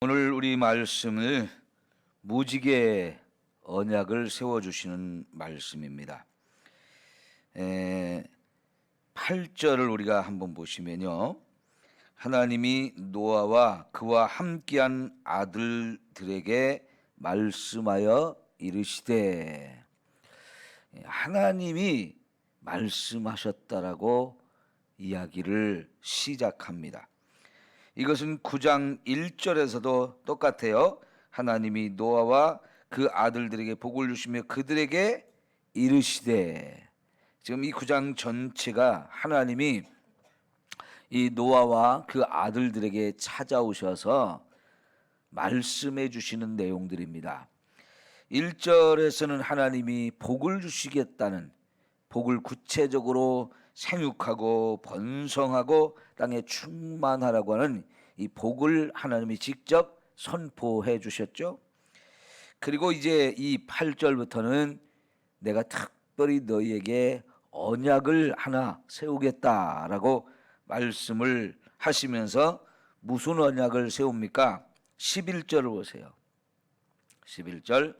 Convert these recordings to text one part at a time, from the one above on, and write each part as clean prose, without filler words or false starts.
오늘 우리 말씀을 무지개 언약을 세워주시는 말씀입니다. 8절을 우리가 한번 보시면요, 하나님이 노아와 그와 함께한 아들들에게 말씀하여 이르시되, 하나님이 말씀하셨다라고 이야기를 시작합니다. 이것은 9장 1절에서도 똑같아요. 하나님이 노아와 그 아들들에게 복을 주시며 그들에게 이르시되, 지금 이 9장 전체가 하나님이 이 노아와 그 아들들에게 찾아오셔서 말씀해 주시는 내용들입니다. 1절에서는 하나님이 복을 주시겠다는, 복을 구체적으로 생육하고 번성하고 땅에 충만하라고 하는 이 복을 하나님이 직접 선포해 주셨죠. 그리고 이제 이 8절부터는 내가 특별히 너희에게 언약을 하나 세우겠다라고 말씀을 하시면서 무슨 언약을 세웁니까? 11절을 보세요. 11절,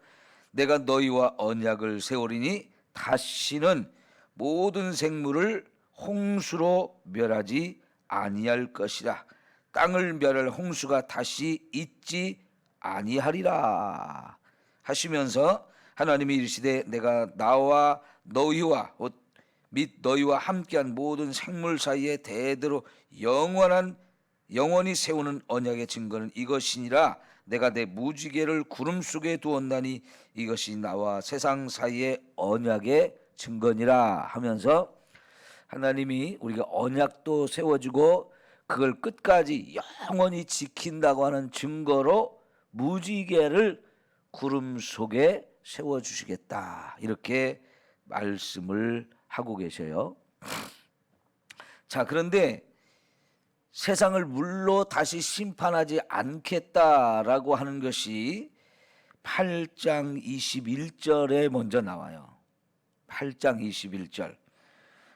내가 너희와 언약을 세우리니 다시는 모든 생물을 홍수로 멸하지 아니할 것이라. 땅을 멸할 홍수가 다시 있지 아니하리라 하시면서 하나님이 이르시되, 내가 나와 너희와 및 너희와 함께한 모든 생물 사이에 대대로 영원히 세우는 언약의 증거는 이것이니라. 내가 내 무지개를 구름 속에 두었나니 이것이 나와 세상 사이의 언약의 증거니라 하면서, 하나님이 우리가 언약도 세워주고 그걸 끝까지 영원히 지킨다고 하는 증거로 무지개를 구름 속에 세워주시겠다, 이렇게 말씀을 하고 계셔요. 자, 그런데 세상을 물로 다시 심판하지 않겠다라고 하는 것이 8장 21절에 먼저 나와요. 8장 21절.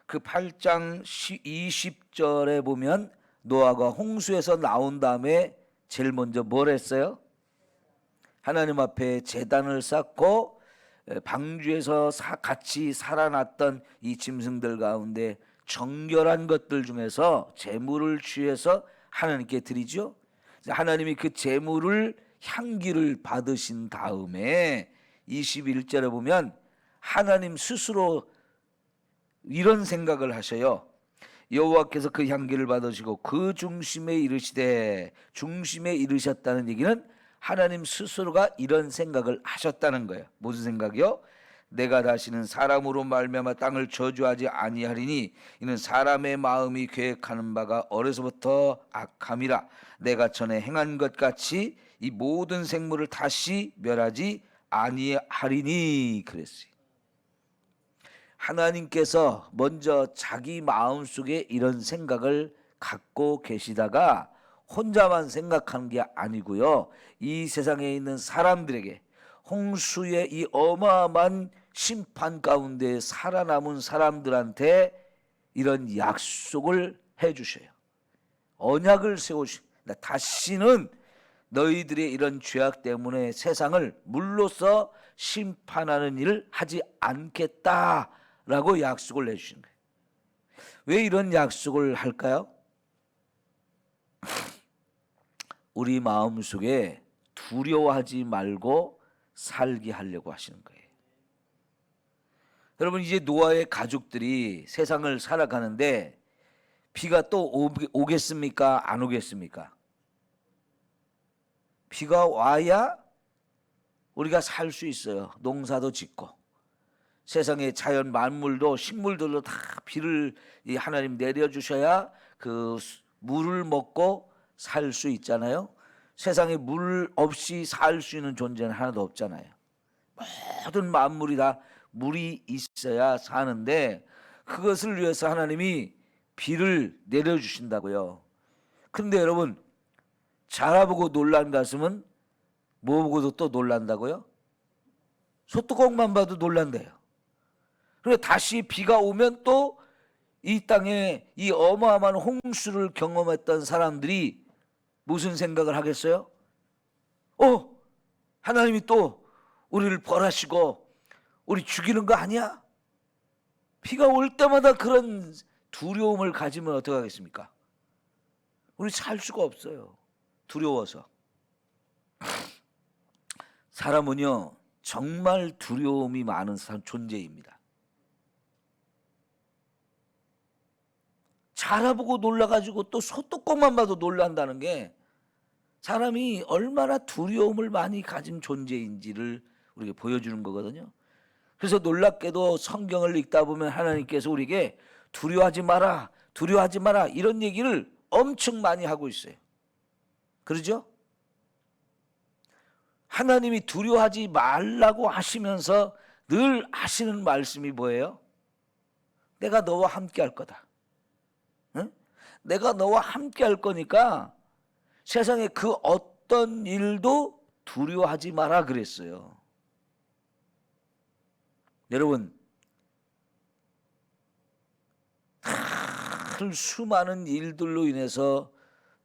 그 8장 20절에 보면 노아가 홍수에서 나온 다음에 제일 먼저 뭘 했어요? 하나님 앞에 제단을 쌓고 방주에서 같이 살아났던 이 짐승들 가운데 정결한 것들 중에서 제물을 취해서 하나님께 드리죠. 하나님이 그 제물을 향기를 받으신 다음에 21절에 보면 하나님 스스로 이런 생각을 하셔요. 여호와께서 그 향기를 받으시고 그 중심에 이르시되, 중심에 이르셨다는 얘기는 하나님 스스로가 이런 생각을 하셨다는 거예요. 무슨 생각이요? 내가 다시는 사람으로 말미암아 땅을 저주하지 아니하리니 이는 사람의 마음이 계획하는 바가 어려서부터 악함이라. 내가 전에 행한 것 같이 이 모든 생물을 다시 멸하지 아니하리니 그랬어요. 하나님께서 먼저 자기 마음속에 이런 생각을 갖고 계시다가 혼자만 생각하는 게 아니고요, 이 세상에 있는 사람들에게 홍수의 이 어마어마한 심판 가운데 살아남은 사람들한테 이런 약속을 해주셔요. 언약을 세우시고, 다시는 너희들의 이런 죄악 때문에 세상을 물로써 심판하는 일을 하지 않겠다라고 약속을 내주신 거예요. 왜 이런 약속을 할까요? 우리 마음속에 두려워하지 말고 살게 하려고 하시는 거예요. 여러분, 이제 노아의 가족들이 세상을 살아가는데 비가 또 오겠습니까? 안 오겠습니까? 비가 와야 우리가 살 수 있어요. 농사도 짓고 세상의 자연 만물도 식물들도 다 비를 하나님 내려주셔야 그 물을 먹고 살 수 있잖아요. 세상에 물 없이 살 수 있는 존재는 하나도 없잖아요. 모든 만물이 다 물이 있어야 사는데 그것을 위해서 하나님이 비를 내려주신다고요. 그런데 여러분, 자라보고 놀란 가슴은 뭐 보고도 또 놀란다고요? 소뚜껑만 봐도 놀란대요. 그리고 다시 비가 오면 또 이 땅에 이 어마어마한 홍수를 경험했던 사람들이 무슨 생각을 하겠어요? 하나님이 또 우리를 벌하시고 우리 죽이는 거 아니야? 비가 올 때마다 그런 두려움을 가지면 어떡하겠습니까? 우리 살 수가 없어요. 두려워서. 사람은요 정말 두려움이 많은 존재입니다. 자라보고 놀라가지고 또 소뚜껑만 봐도 놀란다는 게 사람이 얼마나 두려움을 많이 가진 존재인지를 우리에게 보여주는 거거든요. 그래서 놀랍게도 성경을 읽다 보면 하나님께서 우리에게 두려워하지 마라, 두려워하지 마라 이런 얘기를 엄청 많이 하고 있어요. 그러죠? 하나님이 두려워하지 말라고 하시면서 늘 하시는 말씀이 뭐예요? 내가 너와 함께 할 거다. 응? 내가 너와 함께 할 거니까 세상에 그 어떤 일도 두려워하지 마라 그랬어요. 여러분, 수많은 일들로 인해서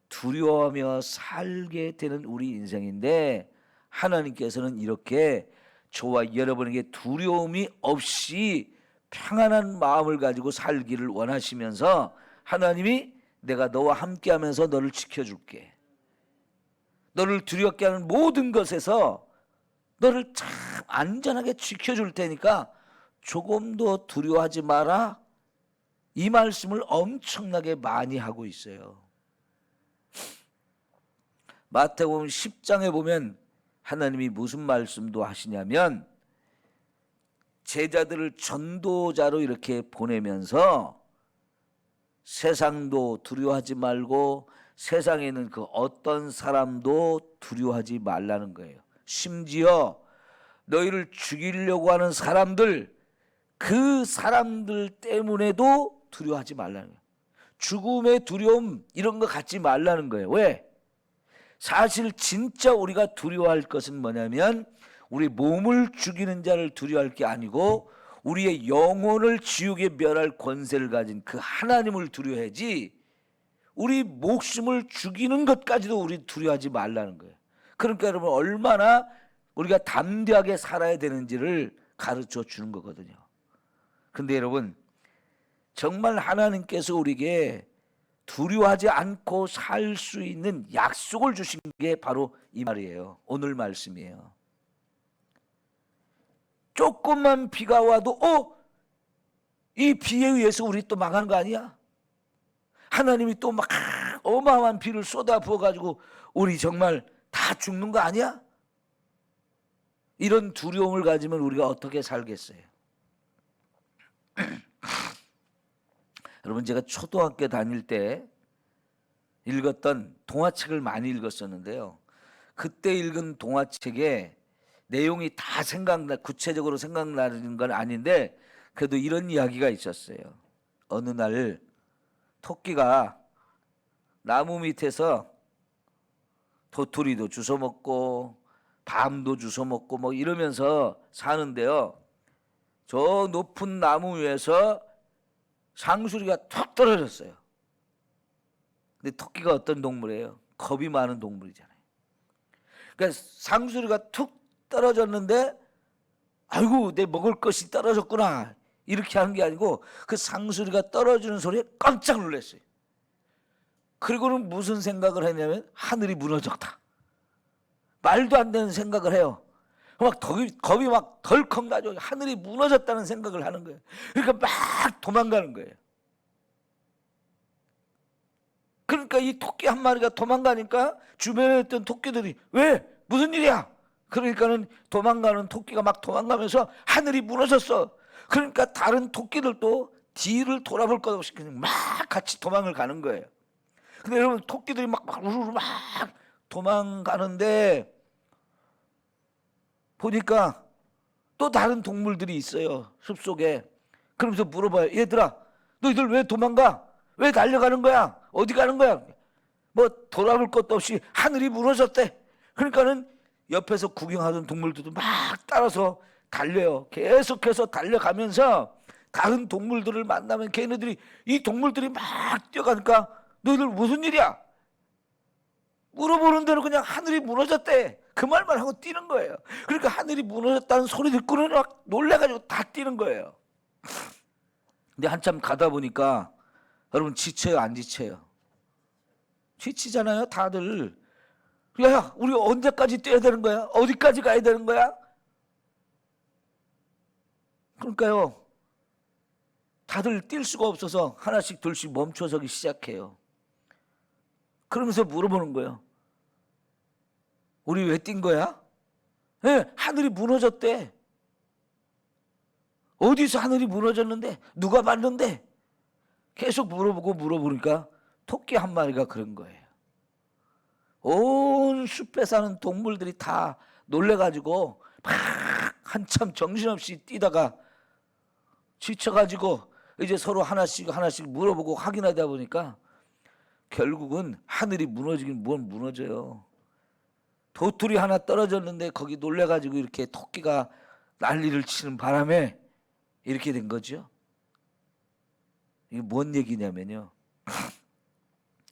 두려워하며 살게 되는 우리 인생인데 하나님께서는 이렇게 저와 여러분에게 두려움이 없이 평안한 마음을 가지고 살기를 원하시면서 하나님이 내가 너와 함께하면서 너를 지켜줄게. 너를 두렵게 하는 모든 것에서 너를 참 안전하게 지켜줄 테니까 조금도 두려워하지 마라. 이 말씀을 엄청나게 많이 하고 있어요. 마태복음 10장에 보면 하나님이 무슨 말씀도 하시냐면 제자들을 전도자로 이렇게 보내면서 세상도 두려워하지 말고 세상에 있는 그 어떤 사람도 두려워하지 말라는 거예요. 심지어 너희를 죽이려고 하는 사람들, 그 사람들 때문에도 두려워하지 말라는 거예요. 죽음의 두려움 이런 거 갖지 말라는 거예요. 왜? 사실 진짜 우리가 두려워할 것은 뭐냐면 우리 몸을 죽이는 자를 두려워할 게 아니고 우리의 영혼을 지옥에 멸할 권세를 가진 그 하나님을 두려워하지 우리 목숨을 죽이는 것까지도 우리 두려워하지 말라는 거예요. 그러니까 여러분 얼마나 우리가 담대하게 살아야 되는지를 가르쳐 주는 거거든요. 근데 여러분 정말 하나님께서 우리에게 두려워하지 않고 살 수 있는 약속을 주신 게 바로 이 말이에요. 오늘 말씀이에요. 조금만 비가 와도 이 비에 의해서 우리 또 망하는 거 아니야? 하나님이 또 막 어마어마한 비를 쏟아 부어가지고 우리 정말 다 죽는 거 아니야? 이런 두려움을 가지면 우리가 어떻게 살겠어요? 여러분 제가 초등학교 다닐 때 읽었던 동화책을 많이 읽었었는데요. 그때 읽은 동화책에 내용이 다 구체적으로 생각나는 건 아닌데 그래도 이런 이야기가 있었어요. 어느 날 토끼가 나무 밑에서 도토리도 주워 먹고 밤도 주워 먹고 뭐 이러면서 사는데요. 저 높은 나무 위에서 상수리가 툭 떨어졌어요. 근데 토끼가 어떤 동물이에요? 겁이 많은 동물이잖아요. 그러니까 상수리가 툭 떨어졌는데 아이고 내 먹을 것이 떨어졌구나 이렇게 하는 게 아니고 그 상수리가 떨어지는 소리에 깜짝 놀랐어요. 그리고는 무슨 생각을 했냐면 하늘이 무너졌다. 말도 안 되는 생각을 해요. 막 겁이 막 덜컥 나죠. 하늘이 무너졌다는 생각을 하는 거예요. 그러니까 막 도망가는 거예요. 그러니까 이 토끼 한 마리가 도망가니까 주변에 있던 토끼들이 왜? 무슨 일이야? 그러니까는 도망가는 토끼가 막 도망가면서 하늘이 무너졌어. 그러니까 다른 토끼들도 뒤를 돌아볼 것 없이 그냥 막 같이 도망을 가는 거예요. 근데 여러분 토끼들이 막 우르르 막 도망가는데 보니까 또 다른 동물들이 있어요. 숲속에. 그러면서 물어봐요. 얘들아 너희들 왜 도망가? 왜 달려가는 거야? 어디 가는 거야? 뭐 돌아볼 것도 없이 하늘이 무너졌대. 그러니까는 옆에서 구경하던 동물들도 막 따라서 달려요. 계속해서 달려가면서 다른 동물들을 만나면 걔네들이 이 동물들이 막 뛰어가니까 너희들 무슨 일이야? 물어보는 대로 그냥 하늘이 무너졌대. 그 말만 하고 뛰는 거예요. 그러니까 하늘이 무너졌다는 소리 듣고는 막 놀래가지고 다 뛰는 거예요. 근데 한참 가다 보니까 여러분 지쳐요, 안 지쳐요? 지치잖아요, 다들. 야, 우리 언제까지 뛰어야 되는 거야? 어디까지 가야 되는 거야? 그러니까요, 다들 뛸 수가 없어서 하나씩 둘씩 멈춰서기 시작해요. 그러면서 물어보는 거예요. 우리 왜 뛴 거야? 네, 하늘이 무너졌대. 어디서 하늘이 무너졌는데? 누가 봤는데? 계속 물어보니까 토끼 한 마리가 그런 거예요. 온 숲에 사는 동물들이 다 놀래가지고 막 한참 정신없이 뛰다가 지쳐가지고 이제 서로 하나씩 물어보고 확인하다 보니까 결국은 하늘이 무너지긴 뭘 무너져요. 도토리 하나 떨어졌는데 거기 놀래가지고 이렇게 토끼가 난리를 치는 바람에 이렇게 된 거죠. 이게 뭔 얘기냐면요,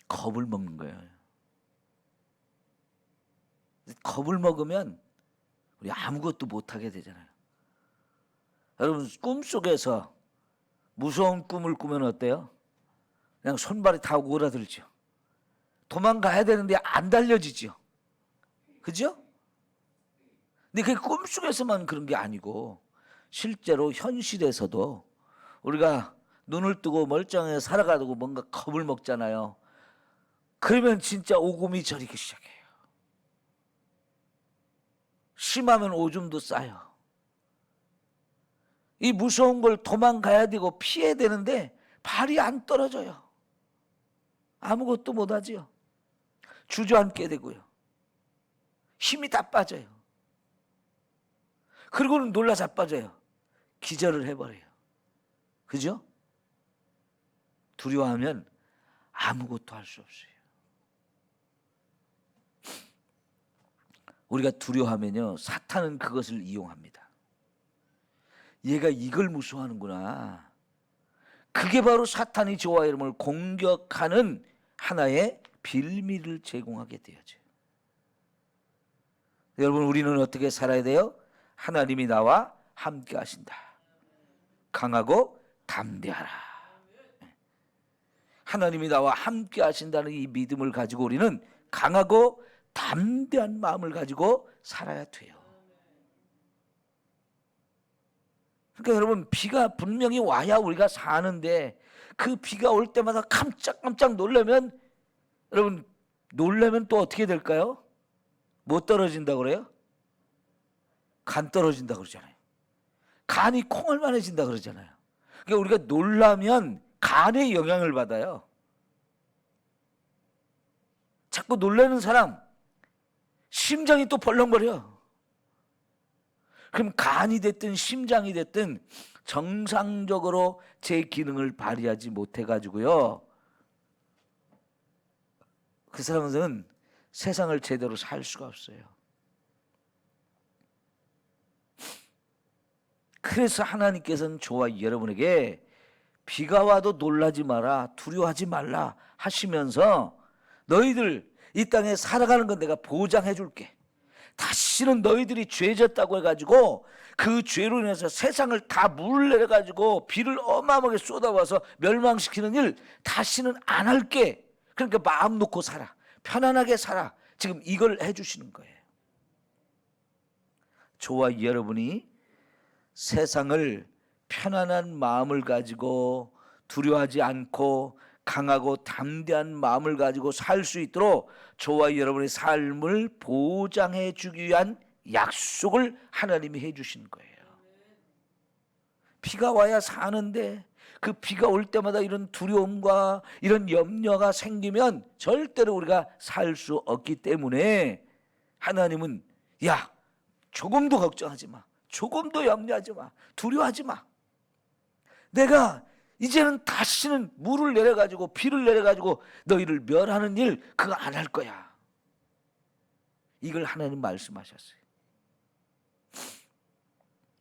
겁을 먹는 거예요. 겁을 먹으면 우리 아무것도 못하게 되잖아요. 여러분, 꿈속에서 무서운 꿈을 꾸면 어때요? 그냥 손발이 다 오그라들죠. 도망가야 되는데 안 달려지죠. 그죠? 근데 그게 꿈속에서만 그런 게 아니고 실제로 현실에서도 우리가 눈을 뜨고 멀쩡하게 살아가고 뭔가 겁을 먹잖아요. 그러면 진짜 오금이 저리기 시작해요. 심하면 오줌도 싸요. 이 무서운 걸 도망가야 되고 피해야 되는데 발이 안 떨어져요. 아무것도 못하지요. 주저앉게 되고요. 힘이 다 빠져요. 그리고는 놀라 자빠져요. 기절을 해버려요. 그죠? 두려워하면 아무것도 할 수 없어요. 우리가 두려워하면요, 사탄은 그것을 이용합니다. 얘가 이걸 무서워하는구나. 그게 바로 사탄이 저와 여러분을 공격하는 하나의 빌미를 제공하게 되어져요. 여러분, 우리는 어떻게 살아야 돼요? 하나님이 나와 함께 하신다. 강하고 담대하라. 하나님이 나와 함께 하신다는 이 믿음을 가지고 우리는 강하고 담대한 마음을 가지고 살아야 돼요. 그러니까 여러분, 비가 분명히 와야 우리가 사는데 그 비가 올 때마다 깜짝깜짝 놀라면, 여러분, 놀라면 또 어떻게 될까요? 뭐 떨어진다고 그래요? 간 떨어진다 그러잖아요. 간이 콩알만해진다 그러잖아요. 그러니까 우리가 놀라면 간에 영향을 받아요. 자꾸 놀라는 사람 심장이 또 벌렁거려. 그럼 간이 됐든 심장이 됐든 정상적으로 제 기능을 발휘하지 못해가지고요, 그 사람은 세상을 제대로 살 수가 없어요. 그래서 하나님께서는 저와 여러분에게 비가 와도 놀라지 마라, 두려워하지 말라 하시면서 너희들 이 땅에 살아가는 건 내가 보장해 줄게. 다시는 너희들이 죄졌다고 해가지고 그 죄로 인해서 세상을 다 물을 내려가지고 비를 어마어마하게 쏟아와서 멸망시키는 일 다시는 안 할게. 그러니까 마음 놓고 살아, 편안하게 살아. 지금 이걸 해주시는 거예요. 저와 여러분이 세상을 편안한 마음을 가지고 두려워하지 않고 강하고 담대한 마음을 가지고 살 수 있도록 저와 여러분의 삶을 보장해 주기 위한 약속을 하나님이 해 주시는 거예요. 비가 와야 사는데 그 비가 올 때마다 이런 두려움과 이런 염려가 생기면 절대로 우리가 살 수 없기 때문에 하나님은 야, 조금도 걱정하지 마. 조금도 염려하지 마. 두려워하지 마. 내가 이제는 다시는 물을 내려가지고 비를 내려가지고 너희를 멸하는 일 그거 안 할 거야. 이걸 하나님 말씀하셨어요.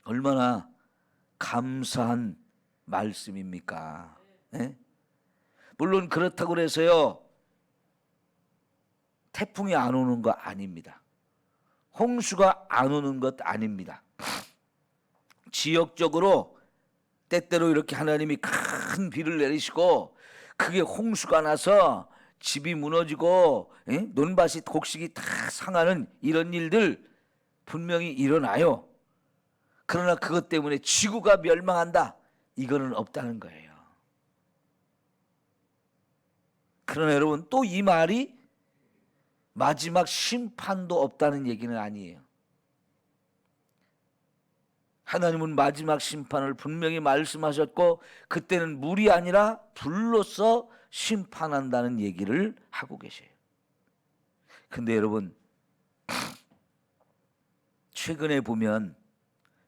얼마나 감사한 말씀입니까? 네? 물론 그렇다고 해서요, 태풍이 안 오는 거 아닙니다. 홍수가 안 오는 것 아닙니다. 지역적으로 때때로 이렇게 하나님이 큰 비를 내리시고 그게 홍수가 나서 집이 무너지고 논밭이 곡식이 다 상하는 이런 일들 분명히 일어나요. 그러나 그것 때문에 지구가 멸망한다, 이거는 없다는 거예요. 그러나 여러분, 또 이 말이 마지막 심판도 없다는 얘기는 아니에요. 하나님은 마지막 심판을 분명히 말씀하셨고 그때는 물이 아니라 불로서 심판한다는 얘기를 하고 계세요. 근데 여러분, 최근에 보면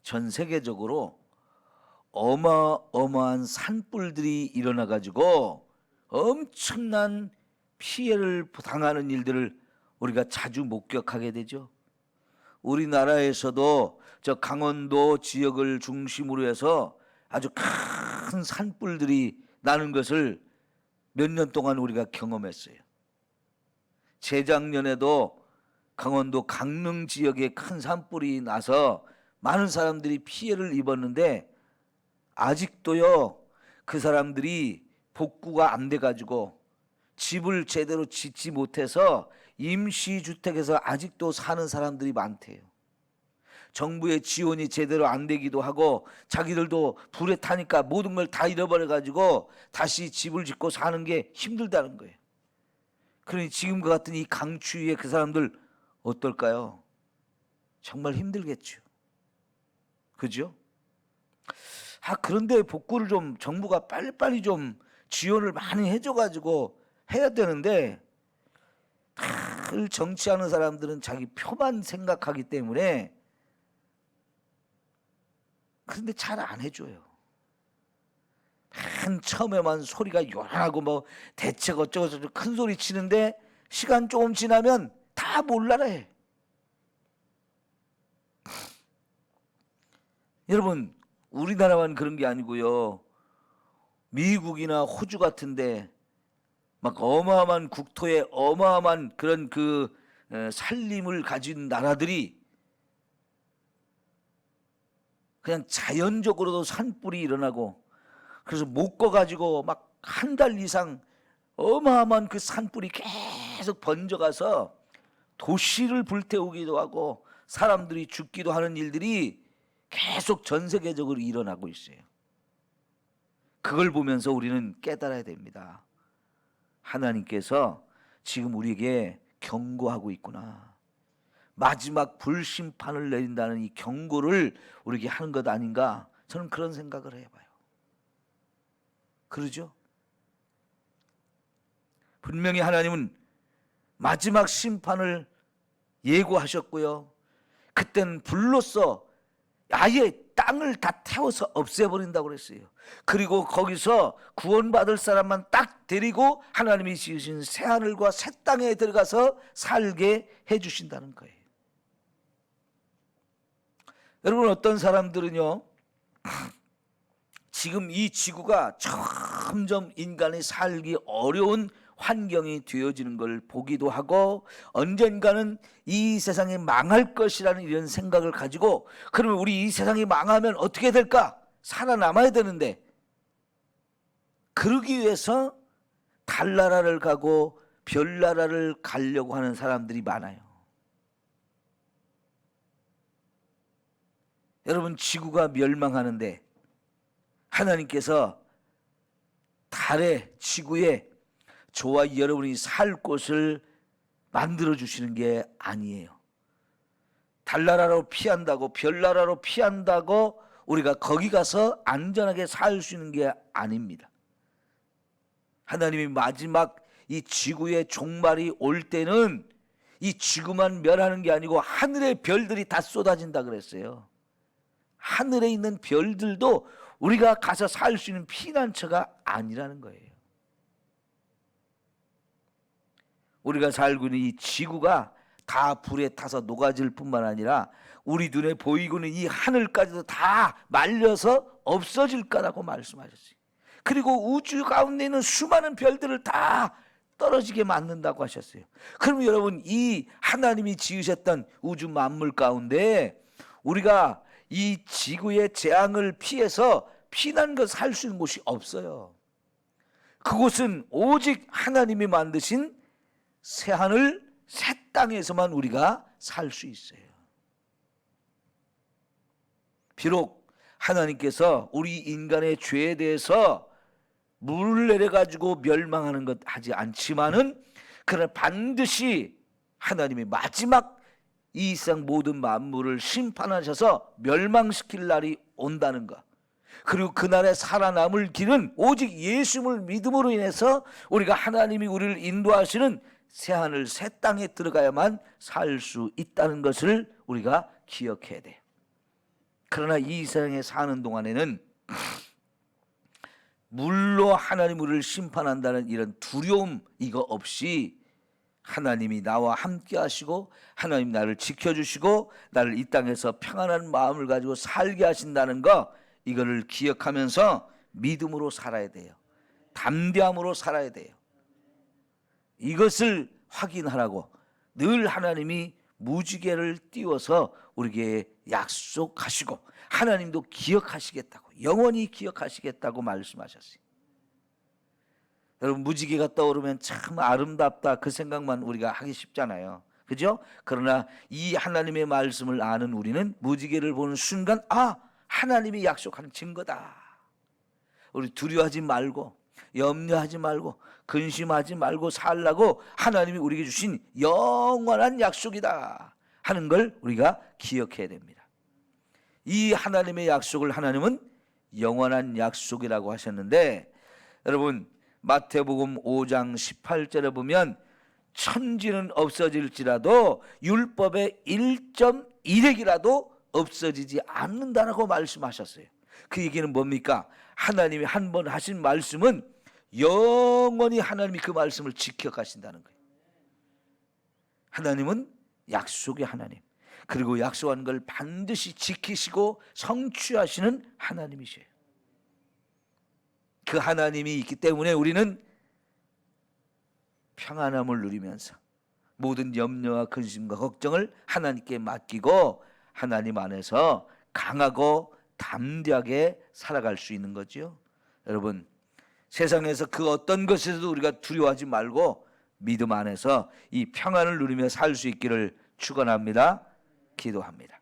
전 세계적으로 어마어마한 산불들이 일어나 가지고 엄청난 피해를 당하는 일들을 우리가 자주 목격하게 되죠. 우리나라에서도 저 강원도 지역을 중심으로 해서 아주 큰 산불들이 나는 것을 몇 년 동안 우리가 경험했어요. 재작년에도 강원도 강릉 지역에 큰 산불이 나서 많은 사람들이 피해를 입었는데 아직도요, 그 사람들이 복구가 안 돼가지고 집을 제대로 짓지 못해서 임시주택에서 아직도 사는 사람들이 많대요. 정부의 지원이 제대로 안 되기도 하고 자기들도 불에 타니까 모든 걸 다 잃어버려가지고 다시 집을 짓고 사는 게 힘들다는 거예요. 그러니 지금과 같은 이 강추위에 그 사람들 어떨까요? 정말 힘들겠죠. 그죠? 그런데 복구를 좀 정부가 빨리빨리 좀 지원을 많이 해줘가지고 해야 되는데 늘 정치하는 사람들은 자기 표만 생각하기 때문에 그런데 잘 안 해줘요. 맨 처음에만 소리가 요란하고 뭐 대책 어쩌고저쩌고 큰 소리 치는데 시간 조금 지나면 다 몰라라 해. 여러분, 우리나라만 그런 게 아니고요. 미국이나 호주 같은데 막 어마어마한 국토에 어마어마한 그런 산림을 가진 나라들이 그냥 자연적으로도 산불이 일어나고 그래서 못 꺼가지고 막 한 달 이상 어마어마한 그 산불이 계속 번져가서 도시를 불태우기도 하고 사람들이 죽기도 하는 일들이 계속 전 세계적으로 일어나고 있어요. 그걸 보면서 우리는 깨달아야 됩니다. 하나님께서 지금 우리에게 경고하고 있구나. 마지막 불심판을 내린다는 이 경고를 우리에게 하는 것 아닌가, 저는 그런 생각을 해봐요. 그러죠? 분명히 하나님은 마지막 심판을 예고하셨고요. 그때는 불로써 아예 땅을 다 태워서 없애버린다고 그랬어요. 그리고 거기서 구원받을 사람만 딱 데리고 하나님이 지으신 새하늘과 새 땅에 들어가서 살게 해주신다는 거예요. 여러분, 어떤 사람들은요, 지금 이 지구가 점점 인간이 살기 어려운 환경이 되어지는 걸 보기도 하고 언젠가는 이 세상이 망할 것이라는 이런 생각을 가지고, 그러면 우리 이 세상이 망하면 어떻게 될까? 살아남아야 되는데 그러기 위해서 달나라를 가고 별나라를 가려고 하는 사람들이 많아요. 여러분, 지구가 멸망하는데 하나님께서 달에, 지구에 저와 여러분이 살 곳을 만들어 주시는 게 아니에요. 달나라로 피한다고, 별나라로 피한다고 우리가 거기 가서 안전하게 살 수 있는 게 아닙니다. 하나님이 마지막 이 지구의 종말이 올 때는 이 지구만 멸하는 게 아니고 하늘의 별들이 다 쏟아진다 그랬어요. 하늘에 있는 별들도 우리가 가서 살 수 있는 피난처가 아니라는 거예요. 우리가 살고 있는 이 지구가 다 불에 타서 녹아질 뿐만 아니라 우리 눈에 보이고 있는 이 하늘까지도 다 말려서 없어질 거라고 말씀하셨어요. 그리고 우주 가운데 있는 수많은 별들을 다 떨어지게 만든다고 하셨어요. 그럼 여러분, 이 하나님이 지으셨던 우주 만물 가운데 우리가 이 지구의 재앙을 피해서 피난거 살 수 있는 곳이 없어요. 그곳은 오직 하나님이 만드신 새하늘 새 땅에서만 우리가 살 수 있어요. 비록 하나님께서 우리 인간의 죄에 대해서 물을 내려가지고 멸망하는 것 하지 않지만은, 그러나 반드시 하나님이 마지막 이 세상 모든 만물을 심판하셔서 멸망시킬 날이 온다는 것, 그리고 그날에 살아남을 길은 오직 예수님을 믿음으로 인해서 우리가 하나님이 우리를 인도하시는 새하늘 새 땅에 들어가야만 살 수 있다는 것을 우리가 기억해야 돼요. 그러나 이 세상에 사는 동안에는 물로 하나님 우리를 심판한다는 이런 두려움 이거 없이 하나님이 나와 함께 하시고 하나님 나를 지켜주시고 나를 이 땅에서 평안한 마음을 가지고 살게 하신다는 거, 이거를 기억하면서 믿음으로 살아야 돼요. 담대함으로 살아야 돼요. 이것을 확인하라고 늘 하나님이 무지개를 띄워서 우리에게 약속하시고 하나님도 기억하시겠다고, 영원히 기억하시겠다고 말씀하셨어요. 여러분, 무지개가 떠오르면 참 아름답다 그 생각만 우리가 하기 쉽잖아요. 그죠? 그러나 이 하나님의 말씀을 아는 우리는 무지개를 보는 순간, 아, 하나님이 약속하는 증거다. 우리 두려워하지 말고 염려하지 말고 근심하지 말고 살라고 하나님이 우리에게 주신 영원한 약속이다 하는 걸 우리가 기억해야 됩니다. 이 하나님의 약속을 하나님은 영원한 약속이라고 하셨는데, 여러분 마태복음 5장 18절에 보면 천지는 없어질지라도 율법의 1.1핵이라도 없어지지 않는다라고 말씀하셨어요. 그 얘기는 뭡니까? 하나님이 한 번 하신 말씀은 영원히 하나님이 그 말씀을 지켜가신다는 거예요. 하나님은 약속의 하나님, 그리고 약속한 걸 반드시 지키시고 성취하시는 하나님이셔요. 그 하나님이 있기 때문에 우리는 평안함을 누리면서 모든 염려와 근심과 걱정을 하나님께 맡기고 하나님 안에서 강하고 담대하게 살아갈 수 있는 거죠. 여러분, 세상에서 그 어떤 것에서도 우리가 두려워하지 말고 믿음 안에서 이 평안을 누리며 살 수 있기를 축원합니다. 기도합니다.